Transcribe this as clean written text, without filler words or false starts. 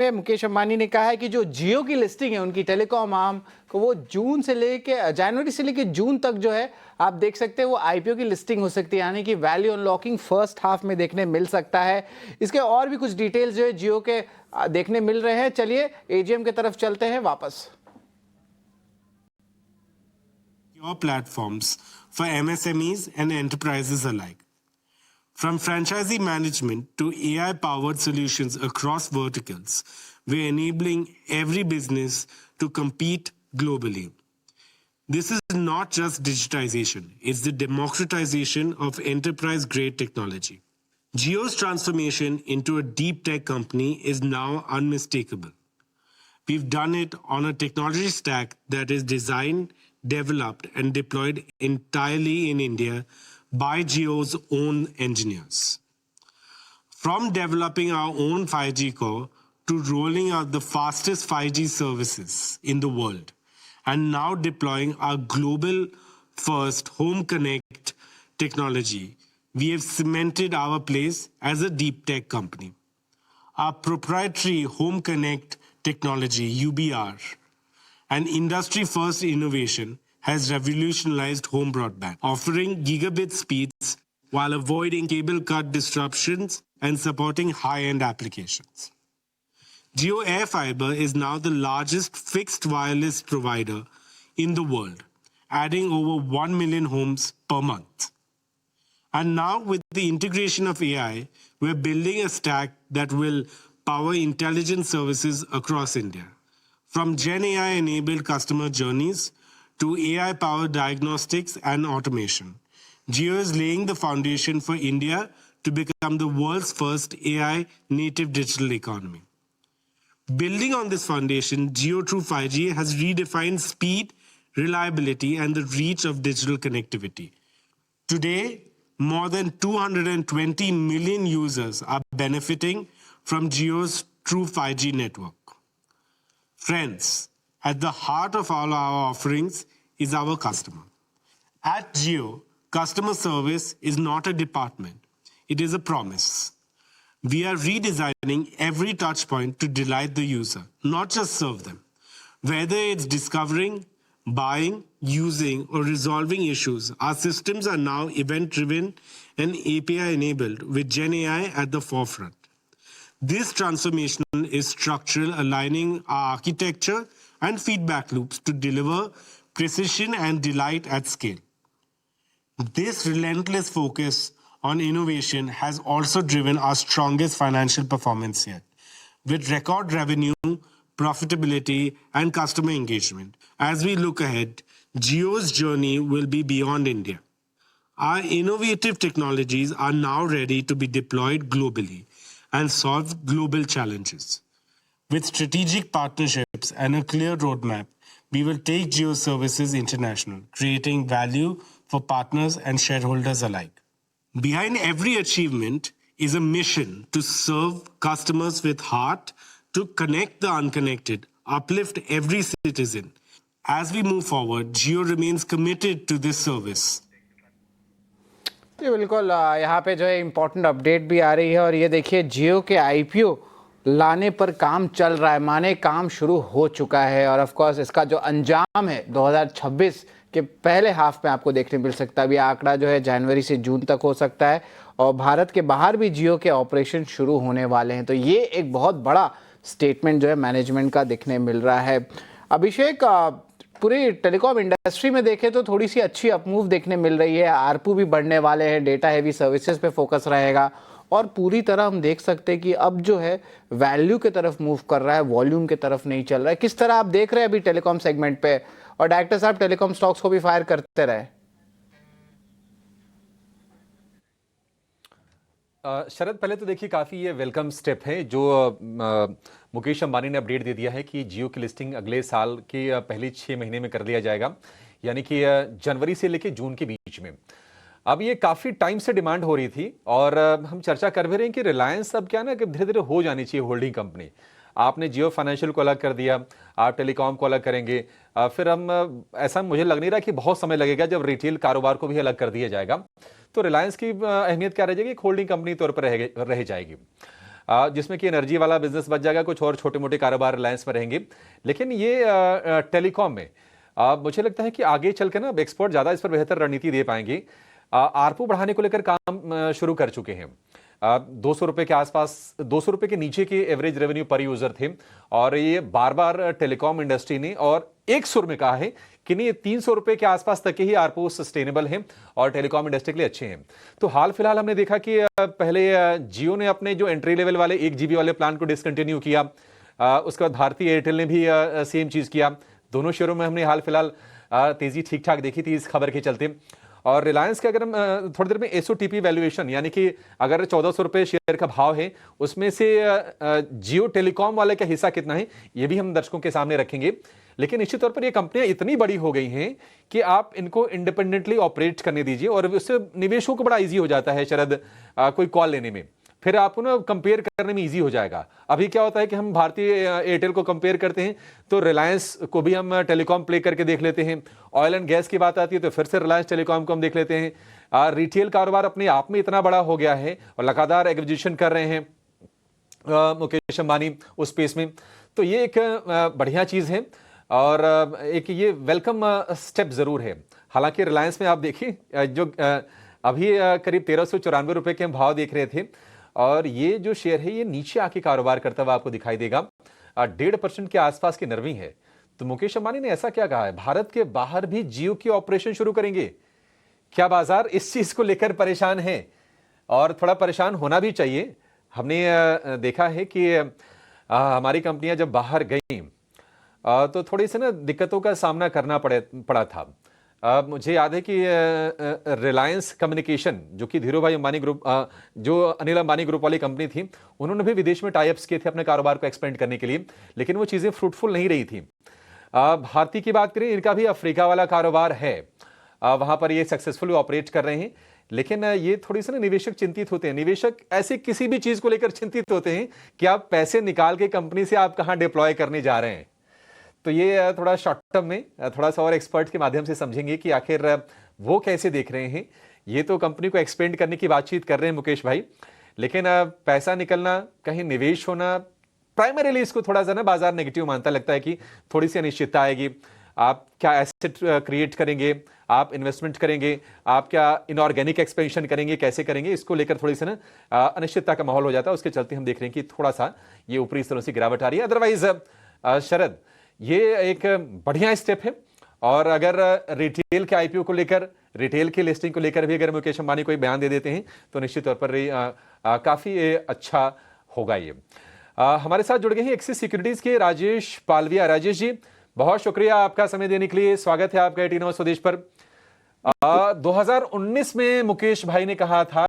में मुकेश अंबानी ने कहा है कि जो जियो की लिस्टिंग है उनकी टेलीकॉम आर्म को वो जनवरी से लेके जून तक जो है आप देख सकते हैं वो आईपीओ की लिस्टिंग हो सकती है, यानी कि वैल्यू अनलॉकिंग फर्स्ट हाफ में देखने मिल सकता है। इसके और भी कुछ डिटेल्स जो है जियो के देखने मिल रहे हैं। चलिए एजीएम की तरफ चलते हैं वापस। Your platforms for MSMEs and enterprises alike. From franchisee management to AI-powered solutions across verticals, we're enabling every business to compete globally. This is not just digitization, it's the democratization of enterprise-grade technology. Jio's transformation into a deep tech company is now unmistakable. We've done it on a technology stack that is designed, developed, and deployed entirely in India by Jio's own engineers. From developing our own 5G core to rolling out the fastest 5G services in the world, and now deploying our global first Home Connect technology, we have cemented our place as a deep tech company. Our proprietary Home Connect technology, UBR, an industry-first innovation, has revolutionized home broadband, offering gigabit speeds while avoiding cable cut disruptions and supporting high-end applications. Jio AirFiber is now the largest fixed wireless provider in the world, adding over 1 million homes per month. And now with the integration of AI, we're building a stack that will power intelligent services across India. From Gen AI-enabled customer journeys to AI-powered diagnostics and automation, Jio is laying the foundation for India to become the world's first AI-native digital economy. Building on this foundation, Jio True 5G has redefined speed, reliability, and the reach of digital connectivity. Today, more than 220 million users are benefiting from Jio's True 5G network. Friends, at the heart of all our offerings is our customer. At Jio, customer service is not a department, it is a promise. We are redesigning every touchpoint to delight the user, not just serve them. Whether it's discovering, buying, using, or resolving issues, our systems are now event-driven and API-enabled with Gen AI at the forefront. This transformation is structural, aligning our architecture and feedback loops to deliver precision and delight at scale. This relentless focus on innovation has also driven our strongest financial performance yet, with record revenue, profitability, and customer engagement. As we look ahead, Jio's journey will be beyond India. Our innovative technologies are now ready to be deployed globally and solve global challenges. With strategic partnerships and a clear roadmap, we will take Jio services international, creating value for partners and shareholders alike. Behind every achievement is a mission to serve customers with heart, to connect the unconnected, uplift every citizen. As we move forward, Jio remains committed to this service. जी बिल्कुल, यहाँ पे जो है important update भी आ रही है और ये देखिए जियो के आईपीओ लाने पर काम चल रहा है, माने काम शुरू हो चुका है और ऑफ कोर्स इसका जो अंजाम है 2026 के पहले हाफ में आपको देखने मिल सकता है। अभी आंकड़ा जो है जनवरी से जून तक हो सकता है और भारत के बाहर भी जियो के ऑपरेशन शुरू होने वाले हैं। तो ये एक बहुत बड़ा स्टेटमेंट जो है मैनेजमेंट का देखने मिल रहा है। अभिषेक, पूरी टेलीकॉम इंडस्ट्री में देखें तो थोड़ी सी अच्छी अपमूव देखने मिल रही है, आरपू भी बढ़ने वाले हैं, डेटा हैवी सर्विसेज पे फोकस रहेगा और पूरी तरह हम देख सकते हैं कि अब जो है वैल्यू की तरफ मूव कर रहा है, वॉल्यूम की तरफ नहीं चल रहा है। किस तरह आप देख रहे हैं अभी टेलीकॉम सेगमेंट पे? और डायरेक्टर साहब टेलीकॉम स्टॉक्स को भी फायर करते रहे। शरद, पहले तो देखिए काफ़ी ये वेलकम स्टेप है जो मुकेश अंबानी ने अपडेट दे दिया है कि जियो की लिस्टिंग अगले साल के पहले 6 महीने में कर दिया जाएगा, यानी कि जनवरी से लेकर जून के बीच में। अब ये काफ़ी टाइम से डिमांड हो रही थी और हम चर्चा कर भी रहे हैं कि रिलायंस अब क्या ना कि धीरे धीरे हो जानी चाहिए होल्डिंग कंपनी। आपने जियो फाइनेंशियल को अलग कर दिया, आप टेलीकॉम को अलग करेंगे, फिर हम ऐसा मुझे लग नहीं रहा कि बहुत समय लगेगा जब रिटेल कारोबार को भी अलग कर दिया जाएगा। तो रिलायंस की अहमियत क्या रह जाएगी? एक होल्डिंग कंपनी तौर पर रह जाएगी। जिसमें कि एनर्जी वाला बिजनेस बच जाएगा, कुछ और छोटे मोटे कारोबार रिलायंस में रहेंगे। लेकिन ये टेलीकॉम में मुझे लगता है कि आगे चल के ना एक्सपर्ट ज़्यादा इस पर बेहतर रणनीति दे पाएंगे। आरपू बढ़ाने को लेकर काम शुरू कर चुके हैं। 200 रुपए के आसपास, 200 रुपए के नीचे के एवरेज रेवेन्यू पर यूजर थे, और ये बार बार टेलीकॉम इंडस्ट्री ने और एक सुर में कहा है कि नहीं, 300 रुपए के आसपास तक के ही आरपू सस्टेनेबल हैं और टेलीकॉम इंडस्ट्री के लिए अच्छे हैं। तो हाल फिलहाल हमने देखा कि पहले जियो ने अपने जो एंट्री लेवल वाले 1 GB वाले प्लान को डिसकंटिन्यू किया, उसके बाद भारतीय एयरटेल ने भी सेम चीज किया। दोनों शेयरों में हमने हाल फिलहाल तेजी ठीक ठाक देखी थी इस खबर के चलते। और रिलायंस के अगर हम थोड़ी देर में एसओटीपी वैल्यूएशन, यानी कि अगर 1400 रुपए शेयर का भाव है, उसमें से जियो टेलीकॉम वाले का हिस्सा कितना है, ये भी हम दर्शकों के सामने रखेंगे। लेकिन निश्चित तौर पर ये कंपनियां इतनी बड़ी हो गई हैं कि आप इनको इंडिपेंडेंटली ऑपरेट करने दीजिए, और उससे निवेशकों को बड़ा इजी हो जाता है शरद, कोई कॉल लेने में, फिर आपको ना कंपेयर करने में इजी हो जाएगा। अभी क्या होता है कि हम भारतीय एयरटेल को कंपेयर करते हैं तो रिलायंस को भी हम टेलीकॉम प्ले करके देख लेते हैं, ऑयल एंड गैस की बात आती है तो फिर से रिलायंस टेलीकॉम को हम देख लेते हैं। रिटेल कारोबार अपने आप में इतना बड़ा हो गया है और लगातार एक्विजिशन कर रहे हैं मुकेश अंबानी उस स्पेस में, तो ये एक बढ़िया चीज है और एक ये वेलकम स्टेप जरूर है। हालांकि रिलायंस में आप देखिए जो अभी करीब 1394 रुपए के हम भाव देख रहे थे, और ये जो शेयर है ये नीचे आके कारोबार करता हुआ आपको दिखाई देगा। 1.5% के आसपास की नरवी है। तो मुकेश अंबानी ने ऐसा क्या कहा है, भारत के बाहर भी जियो की ऑपरेशन शुरू करेंगे? क्या बाजार इस चीज को लेकर परेशान है? और थोड़ा परेशान होना भी चाहिए। हमने देखा है कि हमारी कंपनियां जब बाहर गई तो थोड़ी सी ना दिक्कतों का सामना करना पड़ा था। मुझे याद है कि रिलायंस कम्युनिकेशन, जो कि धीरू भाई अंबानी ग्रुप, जो अनिल अंबानी ग्रुप वाली कंपनी थी, उन्होंने भी विदेश में टाई अप्स किए थे अपने कारोबार को एक्सपेंड करने के लिए, लेकिन वो चीज़ें फ्रूटफुल नहीं रही थी। भारती की बात करें, इनका भी अफ्रीका वाला कारोबार है, वहाँ पर ये सक्सेसफुली ऑपरेट कर रहे हैं। लेकिन ये थोड़ी सी ना निवेशक चिंतित होते हैं। निवेशक ऐसे किसी भी चीज़ को लेकर चिंतित होते हैं कि आप पैसे निकाल के कंपनी से आप कहाँ डिप्लॉय करने जा रहे हैं। तो ये थोड़ा शॉर्ट टर्म में थोड़ा सा और एक्सपर्ट के माध्यम से समझेंगे कि आखिर वो कैसे देख रहे हैं। ये तो कंपनी को एक्सपेंड करने की बातचीत कर रहे हैं मुकेश भाई, लेकिन पैसा निकलना, कहीं निवेश होना, प्राइमरीली इसको थोड़ा सा ना बाजार नेगेटिव मानता, लगता है कि थोड़ी सी अनिश्चितता आएगी। आप क्या एसेट क्रिएट करेंगे, आप इन्वेस्टमेंट करेंगे, आप क्या इनऑर्गेनिक एक्सपेंशन करेंगे, कैसे करेंगे, इसको लेकर थोड़ी सी ना अनिश्चितता का माहौल हो जाता है। उसके चलते हम देख रहे हैं कि थोड़ा सा ये ऊपरी स्तरों से गिरावट आ रही है। अदरवाइज शरद, ये एक बढ़िया स्टेप है, और अगर रिटेल के आईपीओ को लेकर, रिटेल की लिस्टिंग को लेकर भी अगर मुकेश अंबानी कोई बयान दे देते हैं तो निश्चित तौर पर काफी अच्छा होगा। ये हमारे साथ जुड़ गए हैं एक्सिस सिक्योरिटीज के राजेश पालविया। राजेश जी, बहुत शुक्रिया आपका समय देने के लिए। स्वागत है आपका 18 स्वदेश पर। 2019 में मुकेश भाई ने कहा था